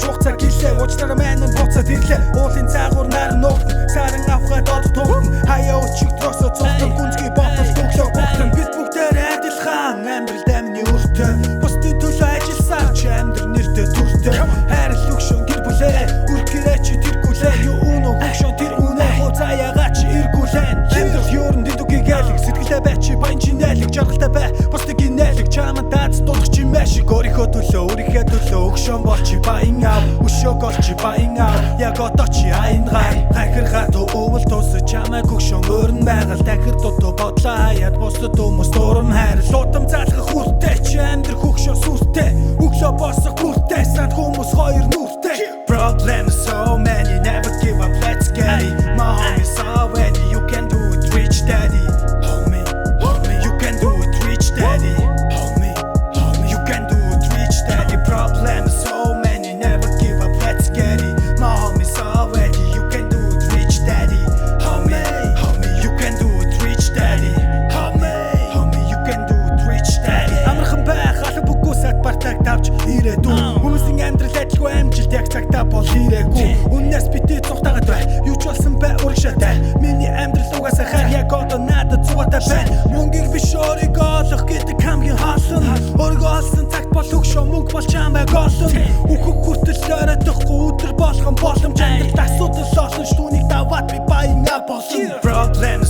хугацаа гэлээ уучлаарай маань буцаад ирлээ уулын цаагуур наран нуугтан саран авахад од тунтан хаяа өчиг тросо цогтон гүнзгий ботос бүглөө бүгдэн бид бүгдээрээ адилхан амьдрал дамны өртөө бусдын төлөө ажилласан ч амьдрал нэртэй төртөө хайрл өгшөн гэр бүлээ үргэрээ чи тэргүүлээ юу өнөө хөгшөн тэр үнэ хуцаяага чи эргүүлэн амьдрал ёрон дэдүгийн гэлэг сэтгэлээ бай чи баян чи найлэг жаргалтай бай бусдыг найлэг чамд даац дуудах чи мэшиг өөрийнхөө төлөө өөрийнхөө төлөө өгшөн бол чи баян ав өшөөг ол чи баян ав яг одоо чи айн гай гайхархаа төвөл тус чамайг хөгшөн өөрн байгаль дахир дутуу бодлоо хаяад бусдад хүмүүс дурам хайр лутам залгах хүртэй чи амьдрах хөгшөө сүртэй өглөө босох хүртэй санд хүмүүс хоёр нүртэй Problem so many never give up let's get it my homies already you can do it rich daddy homie you can do it rich daddy homie you can do it rich daddy Problem so many never give up let's get it my homies already you can do it rich daddy homie you can do it rich daddy homie you can do it rich daddy амархан байх алба бүгөөсөд бартаг тавч ирээдүү хүмүүсийн амьдрал адилгүй амжилт яг цагтаа бол ирээгүй үннээс битээ цухтагаад бай юу ч болсон бай урагшаатай миний амьдрал угаасаа хайр яг одоо надад зугаатай байна мөнгийг биш өөрийгөө олох гэдэг хамгийн хаалсан өөрийгөө олсон цагт бол өгшөө мөнгө бол чамайг олон үхэх хүртэл оройдохгүй өдөр болгон боломж амьдралд асуудал олон штүнийг даваад би баян болсон Problem